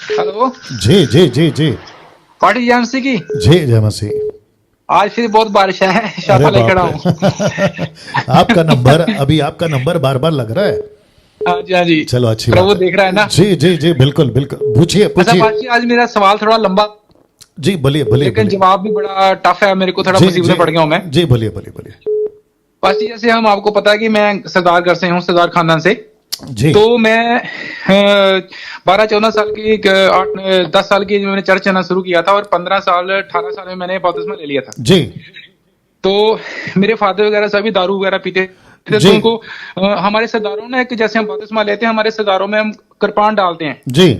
Hello. जी जी जी जी। Party agency की। जी जय मसीह। आज फिर बहुत बारिश है, अरे छाता लेके बाप खड़ा रे। हूँ। आपका नंबर बार बार लग रहा है। हाँ जी, हाँ जी। चलो अच्छी बात प्रभु देख रहा है है। ना। जी जी जी बिल्कुल बिल्कुल, पूछिए अच्छा पूछिए। पाजी, आज मेरा सवाल थोड़ा लंबा, जी बोलिए बोलिए लेकिन बोलिए। जवाब भी बड़ा टफ है। मेरे को थोड़ा जी मुसीबत जी में पड़ गया हूँ मैं। जी बोलिए बोलिए बोलिए। पाजी, जैसे हम आपको पता है कि मैं सरदार घर से हूँ, सरदार खानदान से। जी तो मैं 12-14 साल की, 8-10 साल की मैंने चर्च जाना शुरू किया था, और 15-18 साल में मैंने बपतिस्मा ले लिया था। जी तो मेरे फादर वगैरह सभी दारू वगैरह पीते थे, जी तो उनको हमारे सरदारों ने, कि जैसे हम बपतिस्मा लेते हैं, हमारे सरदारों में हम कृपाण डालते हैं। जी।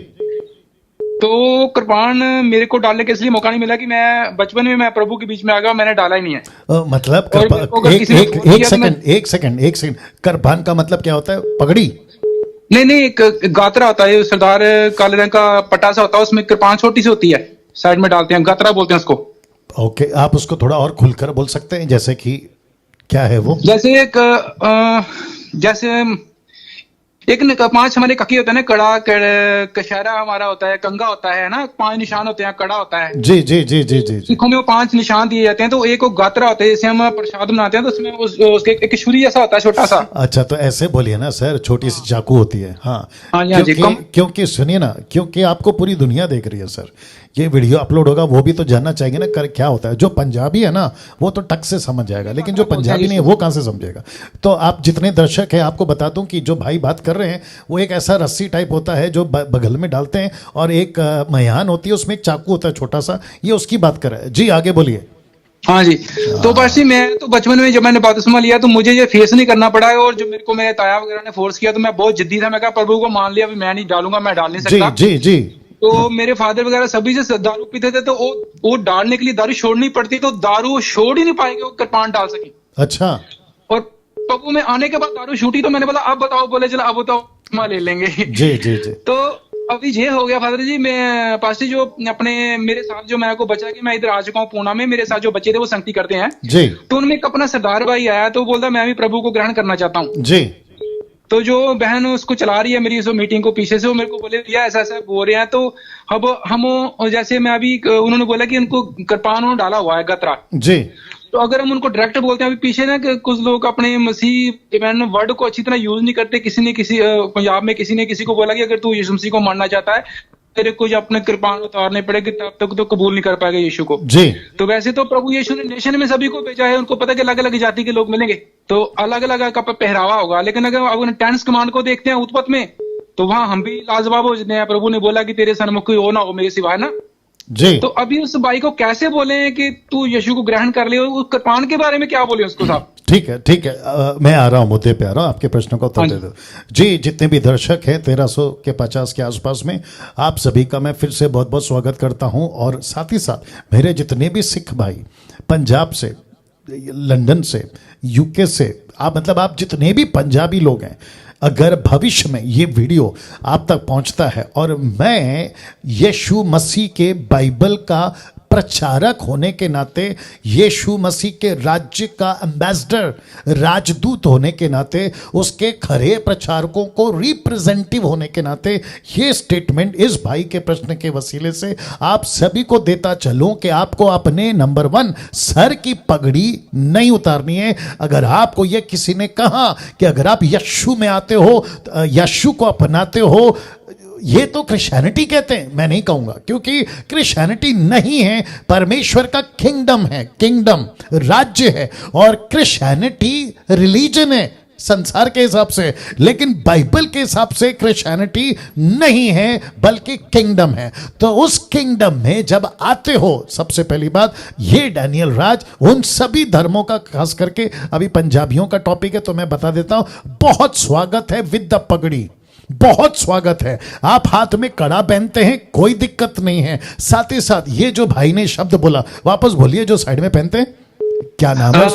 तो कृपाण मेरे को डालने के इसलिए मौका नहीं मिला कि मैं बचपन में मैं प्रभु के बीच में आ गया, मैंने डाला ही नहीं है। मतलब और मेरे को अगर एक किसी ने एक फोर्स एक किया तो मैं, सेकंड एक सेकंड एक सेकंड, करबान का मतलब क्या होता है? पगड़ी? नहीं नहीं, एक गात्रा होता है, सरदार काले रंग का पट्टा सा होता है, उसमें कृपाण छोटी सी होती है, साइड में डालते हैं, गात्रा बोलते हैं उसको। ओके, आप उसको थोड़ा और खुलकर बोल सकते हैं, जैसे कि क्या है वो? जैसे एक जैसे एक 5 हमारे ककी होता है ना, कशहरा हमारा होता है, कंगा होता है ना, 5 निशान होते हैं, कड़ा होता है। जी जी जी जी जी जी। सिखों में वो 5 निशान दिए जाते हैं। तो एक वो गात्रा होता है, जैसे हम प्रसाद बनाते हैं, तो उसमें उसके एक छुरी जैसा होता है, छोटा सा। अच्छा, तो ऐसे बोलिए ना सर, छोटी सी चाकू होती है। हाँ। हाँ जी, हाँ जी, क्योंकि सुनिए ना, क्योंकि आपको पूरी दुनिया देख रही है सर। ये वीडियो अपलोड होगा, वो भी तो जानना चाहिए ना कर क्या होता है। जो पंजाबी है ना वो तो टक से समझ जाएगा, लेकिन जो पंजाबी नहीं है वो कहाँ से समझेगा? तो आप जितने दर्शक हैं, आपको बता दूं कि जो भाई बात कर रहे हैं वो एक ऐसा रस्सी टाइप होता है जो बगल में डालते हैं, और एक मयान होती है, उसमें एक चाकू होता है छोटा सा। ये उसकी बात कर रहे हैं जी, आगे बोलिए। हाँ जी। तो बस जी, मैं तो बचपन में जब मैंने बपतिस्मा लिया तो मुझे ये फेस नहीं करना पड़ा है, और जो मेरे को मेरे ताया वगैरह ने फोर्स किया, तो मैं बहुत जिद्दी था। मैं कहा प्रभु को मान लिया, अभी मैं नहीं डालूंगा, मैं डाल नहीं जी सकता। जी जी। तो मेरे फादर वगैरह सभी से दारू पीते थे, तो वो डालने के लिए दारू छोड़नी पड़ती, तो दारू छोड़ ही नहीं पाएंगे वो कृपाण डाल सकी। अच्छा। और प्रभु में आने के बाद दारू छूटी, तो मैंने बोला अब बताओ, बोले चलो अब बताओ, मैं ले लेंगे। जी जी जी। तो अभी ये हो गया फादर जी, मैं पास्टर जो अपने मेरे साथ जो मेरे को बचा कि मैं इधर आ चुका हूँ पूना में, मेरे साथ जो बच्चे थे वो संगति करते हैं जी तो उनमें एक अपना सरदार भाई आया, तो बोलता मैं भी प्रभु को ग्रहण करना चाहता हूँ। जी। तो जो बहन उसको चला रही है मेरी उस मीटिंग को पीछे से, वो मेरे को बोले भैया ऐसा ऐसा बोल रहे हैं। तो अब हम जैसे मैं अभी, उन्होंने बोला कि उनको कृपाण उन्होंने डाला हुआ है, गतरा। जी तो अगर हम उनको डायरेक्ट बोलते हैं, अभी पीछे ना कि कुछ लोग अपने मसीह वर्ड को अच्छी तरह यूज नहीं करते। किसी ने किसी पंजाब में किसी ने किसी को बोला कि अगर तू यीशु मसीह को मानना चाहता है, तेरे को जो अपने कृपाण उतारने पड़ेगी, तब तक तो कबूल नहीं कर पाएगा यीशु को। जी। तो वैसे तो प्रभु यीशु ने नेशन में सभी को भेजा है, उनको पता है कि अलग अलग जाति के लोग मिलेंगे, तो अलग अलग का पहरावा होगा। लेकिन अगर 10 कमांड को देखते हैं उत्पत्ति में, तो वहां हम भी लाजवाब हो जाते हैं। प्रभु ने बोला कि तेरे सन्मुख कोई और ना हो मेरे सिवाय ना। जी। तो अभी उस भाई को कैसे बोले कि तू यीशु को ग्रहण कर ले, उस कृपाण के बारे में क्या बोले उसको साहब? ठीक है ठीक है, मैं आ रहा हूँ, मुद्दे पे आ रहा हूँ, आपके प्रश्नों का उत्तर दे दो। जी, जितने भी दर्शक हैं 1300 के 50 के आसपास में, आप सभी का मैं फिर से बहुत बहुत स्वागत करता हूँ। और साथ ही साथ मेरे जितने भी सिख भाई पंजाब से, लंदन से, यूके से, आप मतलब आप जितने भी पंजाबी लोग हैं, अगर भविष्य में ये वीडियो आप तक पहुंचता है और मैं यीशु मसीह के बाइबल का प्रचारक होने के नाते, यीशु मसीह के राज्य का एम्बेसडर, राजदूत होने के नाते, उसके खरे प्रचारकों को रिप्रेजेंटिव होने के नाते, ये स्टेटमेंट इस भाई के प्रश्न के वसीले से आप सभी को देता चलूं कि आपको अपने नंबर 1 सर की पगड़ी नहीं उतारनी है। अगर आपको ये किसी ने कहा कि अगर आप यीशु में आते हो, यीशु को अपनाते हो, ये तो क्रिश्चियनिटी कहते हैं, मैं नहीं कहूंगा, क्योंकि क्रिश्चियनिटी नहीं है, परमेश्वर का किंगडम है, किंगडम राज्य है, और क्रिश्चियनिटी रिलीजन है संसार के हिसाब से, लेकिन बाइबल के हिसाब से क्रिश्चियनिटी नहीं है बल्कि किंगडम है। तो उस किंगडम में जब आते हो, सबसे पहली बात ये डैनियल राज उन सभी धर्मों का, खास करके अभी पंजाबियों का टॉपिक है तो मैं बता देता हूं, बहुत स्वागत है विद द पगड़ी, बहुत स्वागत है। आप हाथ में कड़ा पहनते हैं, कोई दिक्कत नहीं है। साथ ही साथ ये जो भाई ने शब्द बोला, वापस बोलिए, जो साइड में पहनते हैं, क्या नाम है?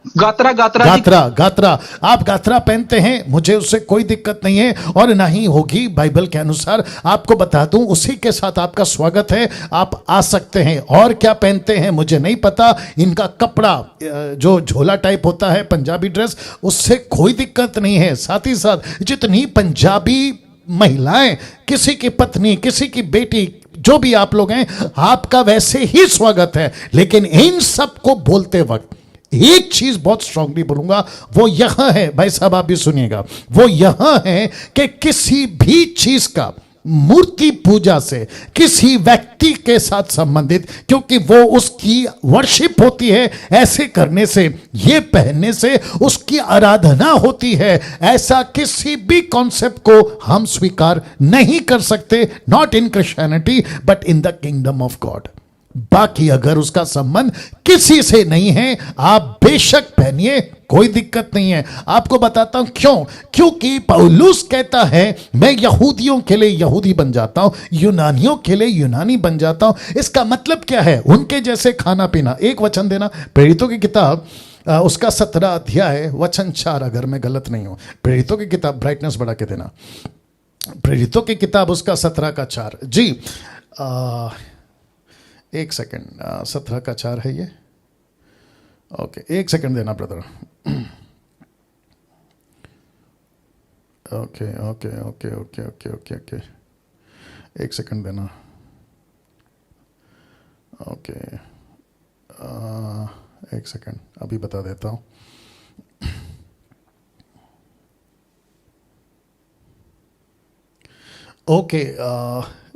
गात्रा। गात्रा गात्रा। गात्रा, आप गात्रा पहनते हैं, मुझे उससे कोई दिक्कत नहीं है और ना ही होगी बाइबल के अनुसार। आपको बता दूं, उसी के साथ आपका स्वागत है, आप आ सकते हैं। और क्या पहनते हैं मुझे नहीं पता, इनका कपड़ा जो झोला टाइप होता है, पंजाबी ड्रेस, उससे कोई दिक्कत नहीं है। साथ ही साथ जितनी पंजाबी महिलाएं, किसी की पत्नी, किसी की बेटी, जो भी आप लोग हैं, आपका वैसे ही स्वागत है। लेकिन इन सब को बोलते वक्त एक चीज बहुत स्ट्रांगली बोलूंगा, वो यहां है, भाई साहब आप भी सुनिएगा, वो यहां है कि किसी भी चीज का मूर्ति पूजा से, किसी व्यक्ति के साथ संबंधित, क्योंकि वो उसकी वर्शिप होती है, ऐसे करने से, ये पहनने से उसकी आराधना होती है, ऐसा किसी भी कॉन्सेप्ट को हम स्वीकार नहीं कर सकते, not in Christianity but in the kingdom of God. बाकी अगर उसका संबंध किसी से नहीं है, आप बेशक पहनिए, कोई दिक्कत नहीं है। आपको बताता हूं क्यों, क्योंकि पौलुस कहता है मैं यहूदियों के लिए यहूदी बन जाता हूं, यूनानियों के लिए यूनानी बन जाता हूं। इसका मतलब क्या है? उनके जैसे खाना पीना। एक वचन देना, प्रेरितों की किताब उसका 17 अध्याय वचन 4, अगर मैं गलत नहीं हूं। प्रेरितों की किताब, ब्राइटनेस बढ़ा के देना, प्रेरितों की किताब उसका 17 का 4 जी। एक सेकंड, 17 का 4 है ये। ओके, एक सेकंड देना brother. Okay okay okay okay okay okay okay, एक सेकंड देना। ओके, एक सेकंड, अभी बता देता हूँ। ओके,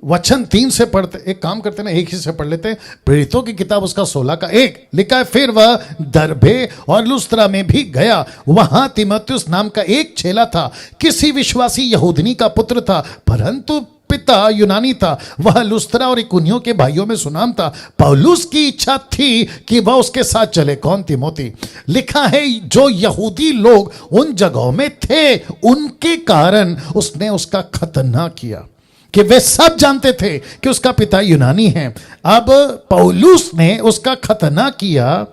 वचन 3 से पढ़ते, एक काम करते ना, एक ही से पढ़ लेते हैं। प्रेरितों की किताब उसका 16 का 1 लिखा है, फिर वह दरबे और लुस्त्रा में भी गया, वहां तीमुथियुस नाम का एक चेला था, किसी विश्वासी यहूदनी का पुत्र था, परंतु पिता यूनानी था। वह लुस्त्रा और इकुनियों के भाइयों में सुनाम था। पौलुस की इच्छा थी कि वह उसके साथ चले। कौन? तीमुथी। लिखा है जो यहूदी लोग उन जगहों में थे, उनके कारण उसने उसका खतना किया, कि वे सब जानते थे कि उसका पिता यूनानी है। अब पौलुस ने उसका खतना किया,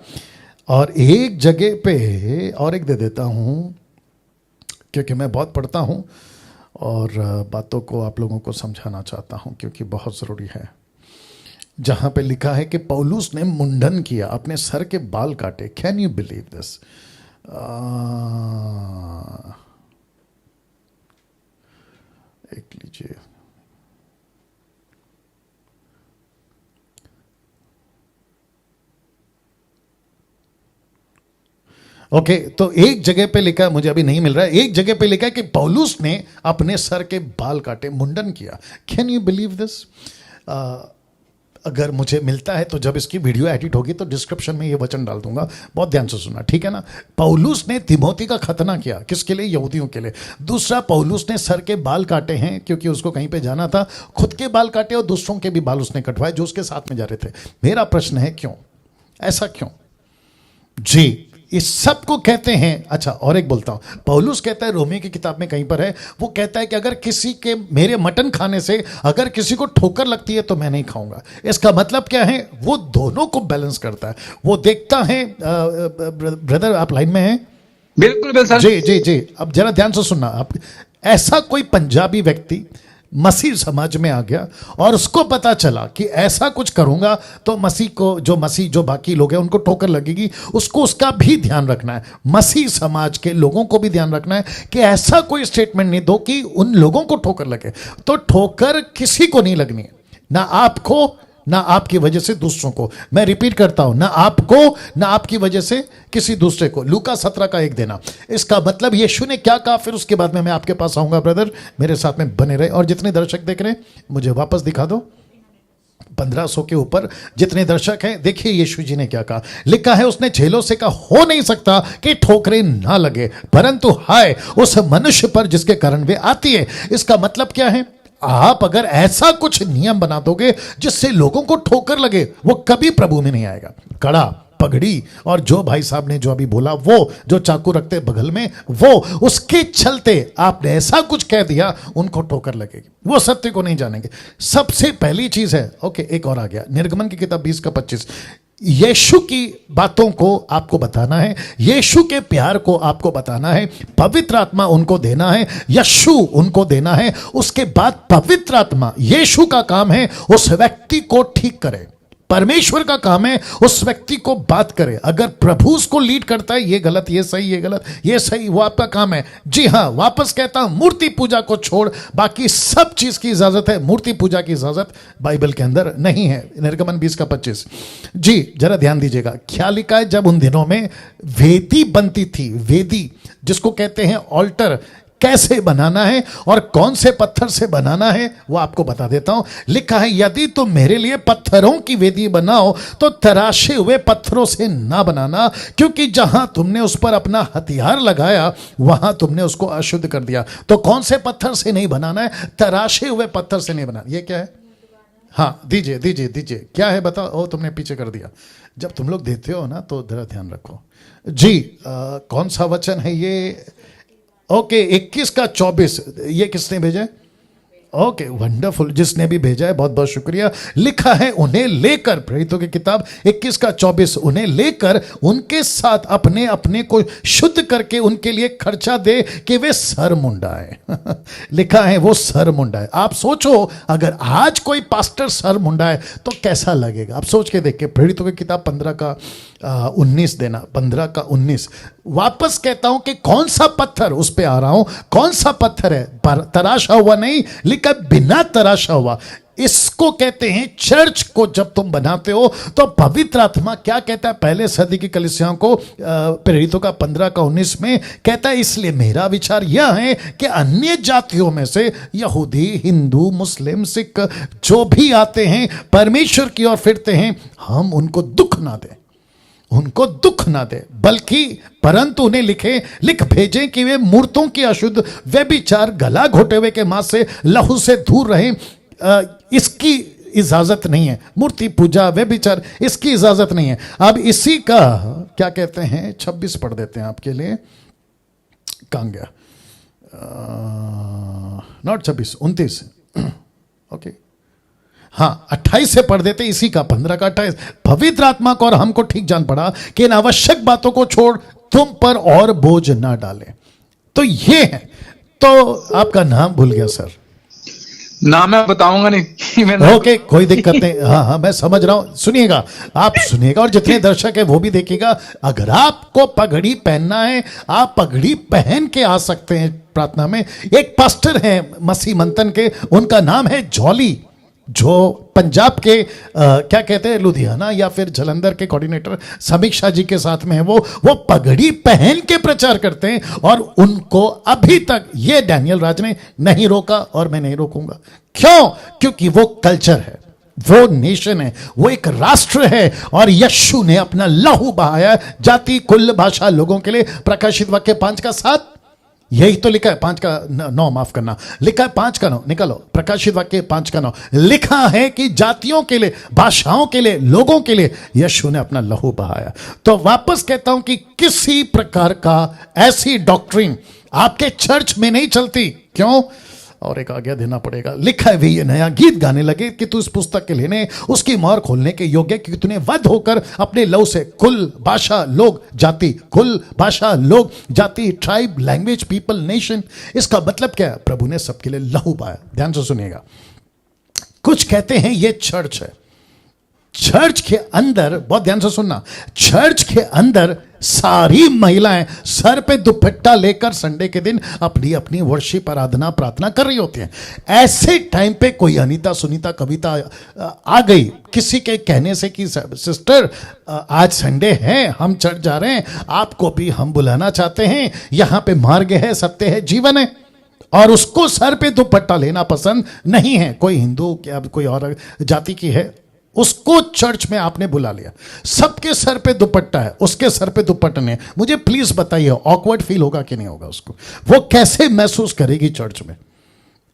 और एक जगह पे और एक दे देता हूं, क्योंकि मैं बहुत पढ़ता हूं और बातों को आप लोगों को समझाना चाहता हूं, क्योंकि बहुत ज़रूरी है। जहां पे लिखा है कि पौलुस ने मुंडन किया, अपने सर के बाल काटे। Can you believe this? एक लीजिए, ओके, तो एक जगह पे लिखा है, मुझे अभी नहीं मिल रहा है, एक जगह पे लिखा है कि पौलुस ने अपने सर के बाल काटे, मुंडन किया। Can you believe this? अगर मुझे मिलता है तो जब इसकी वीडियो एडिट होगी तो डिस्क्रिप्शन में ये वचन डाल दूंगा, बहुत ध्यान से सुनना, ठीक है ना। पौलुस ने तीमुथी का खतना किया, किसके लिए? यहूदियों के लिए। दूसरा, पौलुस ने सर के बाल काटे हैं, क्योंकि उसको कहीं पे जाना था। खुद के बाल काटे और दूसरों के भी बाल उसने कटवाए जो उसके साथ में जा रहे थे। मेरा प्रश्न है क्यों? ऐसा क्यों? जी, इस सब को कहते हैं। अच्छा, और एक बोलता हूं, पौलुस कहता है, रोमी की किताब में कहीं पर है, वो कहता है कि अगर किसी के मेरे मटन खाने से अगर किसी को ठोकर लगती है तो मैं नहीं खाऊंगा। इसका मतलब क्या है? वो दोनों को बैलेंस करता है। वो देखता है, ब्रदर आप लाइन में हैं? बिल्कुल सर। जी जी जी, अब जरा ध्यान से सुनना। आप, ऐसा कोई पंजाबी व्यक्ति मसीह समाज में आ गया और उसको पता चला कि ऐसा कुछ करूंगा तो मसीह को, जो बाकी लोग हैं उनको ठोकर लगेगी, उसको उसका भी ध्यान रखना है। मसीह समाज के लोगों को भी ध्यान रखना है कि ऐसा कोई स्टेटमेंट नहीं दो कि उन लोगों को ठोकर लगे। तो ठोकर किसी को नहीं लगनी है, ना आपको, ना आपकी वजह से दूसरों को। मैं रिपीट करता हूं, ना आपको, ना आपकी वजह से किसी दूसरे को। लूका 17 का 1 देना। इसका मतलब यीशु ने क्या कहा, फिर उसके बाद में मैं आपके पास आऊंगा। ब्रदर मेरे साथ में बने रहे, और जितने दर्शक देख रहे हैं मुझे वापस दिखा दो। 1500 के ऊपर जितने दर्शक हैं, देखिए यीशु जी ने क्या कहा। लिखा है, उसने चेलों से कहा, हो नहीं सकता कि ठोकरें ना लगे, परंतु हाय उस मनुष्य पर जिसके कारण वे आती है। इसका मतलब क्या है? आप अगर ऐसा कुछ नियम बना दोगे जिससे लोगों को ठोकर लगे, वो कभी प्रभु में नहीं आएगा। कड़ा, पगड़ी, और जो भाई साहब ने जो अभी बोला, वो जो चाकू रखते बगल में, वो उसके चलते आपने ऐसा कुछ कह दिया, उनको ठोकर लगेगी, वो सत्य को नहीं जानेंगे। सबसे पहली चीज है, ओके एक और आ गया, निर्गमन की किताब 20 का 25। यीशु की बातों को आपको बताना है, यीशु के प्यार को आपको बताना है, पवित्र आत्मा उनको देना है, यीशु उनको देना है। उसके बाद पवित्र आत्मा, यीशु का काम है उस व्यक्ति को ठीक करे। परमेश्वर का काम है उस व्यक्ति को बात करे। अगर प्रभु उसको लीड करता है, ये गलत, ये सही, ये गलत, ये सही, वो आपका काम है। जी हाँ, वापस कहता हूं, मूर्ति पूजा को छोड़ बाकी सब चीज की इजाजत है, मूर्ति पूजा की इजाजत बाइबल के अंदर नहीं है। निर्गमन 20:25। जी जरा ध्यान दीजिएगा, क्या लिखा है। जब उन दिनों में वेदी बनती थी, वेदी जिसको कहते हैं ऑल्टर, कैसे बनाना है और कौन से पत्थर से बनाना है वो आपको बता देता हूं। लिखा है, यदि तुम मेरे लिए पत्थरों की वेदी बनाओ तो तराशे हुए पत्थरों से ना बनाना, क्योंकि जहां तुमने उस पर अपना हथियार लगाया वहां तुमने उसको अशुद्ध कर दिया। तो कौन से पत्थर से नहीं बनाना है? तराशे हुए पत्थर से नहीं बनाना। ये क्या है? हाँ दीजिए दीजिए दीजिए, क्या है बताओ। ओ तुमने पीछे कर दिया। जब तुम लोग देते हो ना तो जरा ध्यान रखो जी। कौन सा वचन है ये? ओके 21:24। ये किसने भेजा है? ओके वंडरफुल, जिसने भी भेजा है बहुत बहुत शुक्रिया। लिखा है, उन्हें लेकर, प्रेरितों की किताब 21:24, उन्हें लेकर उनके साथ अपने अपने को शुद्ध करके उनके लिए खर्चा दे कि वे सर मुंडाए। लिखा है वो सर मुंडाए। आप सोचो अगर आज कोई पास्टर सर मुंडाए तो कैसा लगेगा? आप सोच के देखिए। प्रेरितों की किताब 15:19 देना, 15:19। वापस कहता हूं कि कौन सा पत्थर, उस पे आ रहा हूं, कौन सा पत्थर है? तराशा हुआ नहीं, लिखा बिना तराशा हुआ। इसको कहते हैं चर्च को जब तुम बनाते हो तो पवित्र आत्मा क्या कहता है? पहले सदी की कलीसियाओं को, प्रेरितों का 15:19 में कहता है, इसलिए मेरा विचार यह है कि अन्य जातियों में से यहूदी, हिंदू, मुस्लिम, सिख जो भी आते हैं परमेश्वर की ओर फिरते हैं, हम उनको दुख ना दें, उनको दुख ना दे, बल्कि परंतु उन्हें लिख भेजें कि वे मूर्तों की अशुद्ध, व्यभिचार, गला घोटे हुए के मांस से, लहू से दूर रहें। इसकी इजाजत नहीं है। मूर्ति पूजा, व्यभिचार, इसकी इजाजत नहीं है। अब इसी का क्या कहते हैं? 26 पढ़ देते हैं आपके लिए। कहां गया? नॉट 26, 29। ओके हाँ 28 से पढ़ देते इसी का, 15:28। पवित्र आत्मा को और हमको ठीक जान पड़ा कि इन आवश्यक बातों को छोड़ तुम पर और बोझ ना डाले। तो ये है। तो आपका नाम भूल गया सर। नाम मैं बताऊंगा नहीं। ओके कोई दिक्कत नहीं। हाँ हाँ मैं समझ रहा हूं। सुनिएगा, आप सुनिएगा और जितने दर्शक है वो भी देखिएगा। अगर आपको पगड़ी पहनना है, आप पगड़ी पहन के आ सकते हैं प्रार्थना में। एक पास्टर है मसीह मंथन के, उनका नाम है जॉली, जो पंजाब के क्या कहते हैं, लुधियाना या फिर जलंधर के कोऑर्डिनेटर समीक्षा जी के साथ में है। वो पगड़ी पहन के प्रचार करते हैं और उनको अभी तक ये डैनियल राज ने नहीं रोका और मैं नहीं रोकूंगा। क्यों? क्योंकि वो कल्चर है, वो नेशन है, वो एक राष्ट्र है और यीशु ने अपना लहू बहाया जाति, कुल, भाषा, लोगों के लिए। प्रकाशित वाक्य 5:7 यही तो लिखा है। 5:9 माफ करना, लिखा है 5:9 निकालो। प्रकाशित वाक्य 5:9 लिखा है कि जातियों के लिए, भाषाओं के लिए, लोगों के लिए यीशु ने अपना लहू बहाया। तो वापस कहता हूं कि किसी प्रकार का ऐसी डॉक्ट्रिन आपके चर्च में नहीं चलती। क्यों? और एक आज्ञा देना पड़ेगा। लिखा है वे ये नया गीत गाने लगे कि तू इस पुस्तक के लेने, उसकी मोहर खोलने के योग्य, क्योंकि तूने वध होकर अपने लहू से कुल, भाषा, लोग, जाति, कुल, भाषा, लोग, जाति, ट्राइब, लैंग्वेज, पीपल, नेशन। इसका मतलब क्या है? प्रभु ने सबके लिए लहू बहाया। ध्यान से सुनिएगा। कुछ कहते हैं ये चर्च है। चर्च के अंदर, बहुत ध्यान से सुनना, चर्च के अंदर सारी महिलाएं सर पे दुपट्टा लेकर संडे के दिन अपनी अपनी वर्शिप, आराधना, प्रार्थना कर रही होती हैं। ऐसे टाइम पे कोई अनीता, सुनीता, कविता आ गई किसी के कहने से कि सिस्टर आज संडे है, हम चर्च जा रहे हैं, आपको भी हम बुलाना चाहते हैं, यहां पे मार्ग है, सत्य है, जीवन है। और उसको सर पे दुपट्टा लेना पसंद नहीं है। कोई हिंदू क्या कोई और जाति की है, उसको चर्च में आपने बुला लिया, सबके सर पे दुपट्टा है, उसके सर पे दुपट्टा नहीं। मुझे प्लीज बताइए ऑकवर्ड फील होगा कि नहीं होगा? उसको वो कैसे महसूस करेगी चर्च में?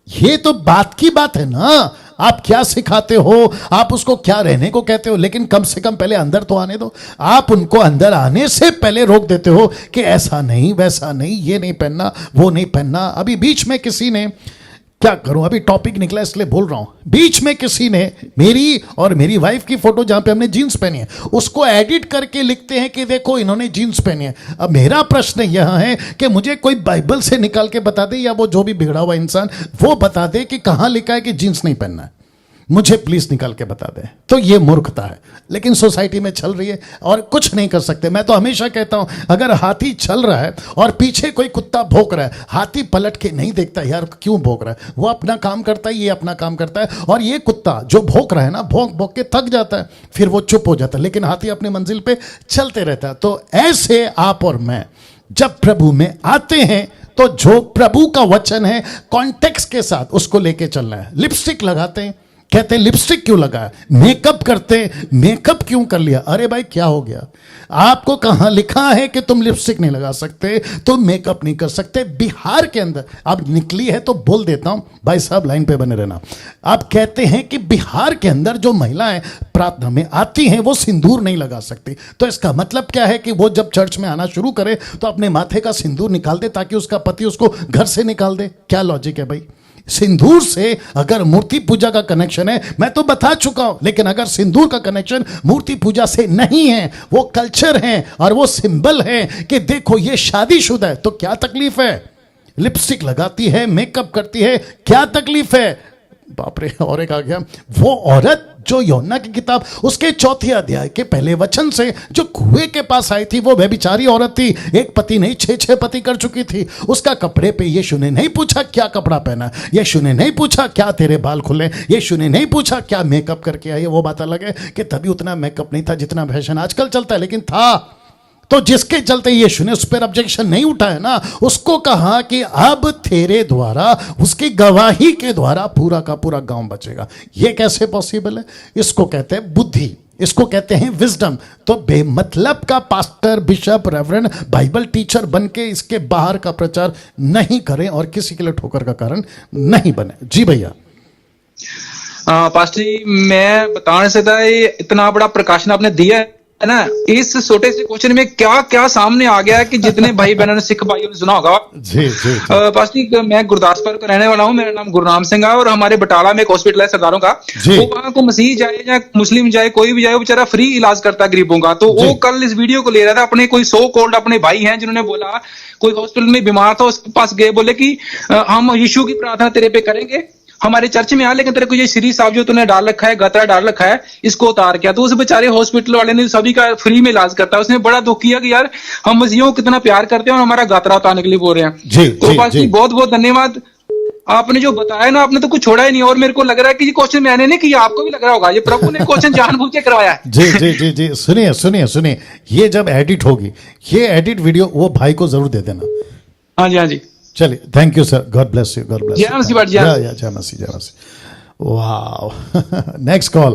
ये तो बात की बात है ना। आप क्या सिखाते हो, आप उसको क्या रहने को कहते हो, लेकिन कम से कम पहले अंदर तो आने दो। आप उनको अंदर आने से पहले रोक देते हो कि ऐसा नहीं, वैसा नहीं, ये नहीं पहनना, वो नहीं पहनना। अभी बीच में किसी ने, क्या करूं, अभी टॉपिक निकला इसलिए बोल रहा हूं, बीच में किसी ने मेरी और मेरी वाइफ की फोटो जहां पे हमने जीन्स पहनी है उसको एडिट करके लिखते हैं कि देखो इन्होंने जीन्स पहनी है। अब मेरा प्रश्न यह है कि मुझे कोई बाइबल से निकाल के बता दे, या वो जो भी बिगड़ा हुआ इंसान वो बता दे कि कहां लिखा है कि जीन्स नहीं पहनना है। मुझे प्लीज निकाल के बता दें। तो ये मूर्खता है, लेकिन सोसाइटी में चल रही है और कुछ नहीं कर सकते। मैं तो हमेशा कहता हूं, अगर हाथी चल रहा है और पीछे कोई कुत्ता भौंक रहा है, हाथी पलट के नहीं देखता यार क्यों भौंक रहा है, वो अपना काम करता है, ये अपना काम करता है। और ये कुत्ता जो भौंक रहा है ना, भौंक भौंक के थक जाता है, फिर वो चुप हो जाता है, लेकिन हाथी अपनी मंजिल पे चलते रहता है। तो ऐसे आप और मैं जब प्रभु में आते हैं तो जो प्रभु का वचन है कॉन्टेक्स्ट के साथ उसको लेके चलना है। लिपस्टिक लगाते हैं, कहते हैं लिपस्टिक क्यों लगाया, मेकअप करते हैं, मेकअप क्यों कर लिया। अरे भाई क्या हो गया, आपको कहां लिखा है कि तुम लिपस्टिक नहीं लगा सकते, तुम मेकअप नहीं कर सकते। बिहार के अंदर अब निकली है तो बोल देता हूं, भाई साहब लाइन पे बने रहना। आप कहते हैं कि बिहार के अंदर जो महिलाएं प्रार्थना में आती हैं वो सिंदूर नहीं लगा सकती, तो इसका मतलब क्या है कि वो जब चर्च में आना शुरू करे तो अपने माथे का सिंदूर निकाल दे ताकि उसका पति उसको घर से निकाल दे। क्या लॉजिक है भाई। सिंदूर से अगर मूर्ति पूजा का कनेक्शन है, मैं तो बता चुका हूं, लेकिन अगर सिंदूर का कनेक्शन मूर्ति पूजा से नहीं है, वो कल्चर है और वो सिंबल है कि देखो ये शादीशुदा है, तो क्या तकलीफ है। लिपस्टिक लगाती है, मेकअप करती है, क्या तकलीफ है। बाप रे, और एक आ गया, वो औरत जो यूहन्ना की किताब उसके 4 अध्याय के पहले वचन से जो कुएं के पास आई थी, वो बेचारी औरत थी, एक पति नहीं 6 पति कर चुकी थी। उसका कपड़े पे यीशु ने नहीं पूछा क्या कपड़ा पहना, यीशु ने नहीं पूछा क्या तेरे बाल खुले, यीशु ने नहीं पूछा क्या मेकअप करके आई है। वो बात अलग है कि तभी उतना मेकअप नहीं था जितना फैशन आजकल चलता है, लेकिन था। तो जिसके चलते यीशु ने उस पर ऑब्जेक्शन नहीं उठाया ना, उसको कहा कि अब तेरे द्वारा, उसकी गवाही के द्वारा पूरा का पूरा गांव बचेगा। ये कैसे पॉसिबल है। इसको कहते हैं बुद्धि, इसको कहते हैं विजडम। तो बेमतलब का pastor, bishop, reverend, Bible teacher बन के इसके बाहर का प्रचार नहीं करें और किसी के लिए ठोकर का कारण नहीं बने। जी भैया। पास्टर जी, मैं बताना नहीं सकता, ये इतना बड़ा प्रकाशन आपने दिया है ना, इस छोटे से क्वेश्चन में क्या क्या सामने आ गया है कि जितने भाई बहनों ने, सिख भाइयों ने सुना होगा। जी जी, पास्टर जी, मैं गुरदासपुर का रहने वाला हूँ, मेरा नाम गुरनाम सिंह है और हमारे बटाला में एक हॉस्पिटल है सरदारों का। वो वहां को मसीह जाए या मुस्लिम जाए, कोई भी जाए, वो बेचारा फ्री इलाज करता है गरीबों का। तो वो कल इस वीडियो को ले रहा था, अपने कोई सो कॉल्ड अपने भाई हैं जिन्होंने बोला, कोई हॉस्पिटल में बीमार था, उसके पास गए, बोले कि हम यीशु की प्रार्थना तेरे पे करेंगे, हमारे चर्च में आ, लेकिन तेरे को ये श्री साहब जो तूने डाल रखा है, गतरा डाल रखा है, इसको उतार किया। तो उस बेचारे हॉस्पिटल वाले ने सभी का फ्री में इलाज करता है। उसने बड़ा दुख किया कि यार हम मसीहियों को कितना प्यार करते हैं और हमारा गतरा उतारने के लिए बोल रहे हैं। तो पास जी बहुत बहुत धन्यवाद, आपने जो बताया ना, आपने तो कुछ छोड़ा ही नहीं। और मेरे को लग रहा है कि ये क्वेश्चन मैंने नहीं किया, आपको भी लग रहा होगा ये प्रभु ने क्वेश्चन जानबूझ के करवाया है। जी जी जी जी, सुनिए सुनिए सुनिए, ये जब एडिट होगी, ये एडिट वीडियो वो भाई को जरूर दे देना। हाँ जी, हाँ जी, चलिए, thank you sir, God bless you, God bless you. जय मसीह, जय मसीह। जय मसीह, जय मसीह। वाह। Next call.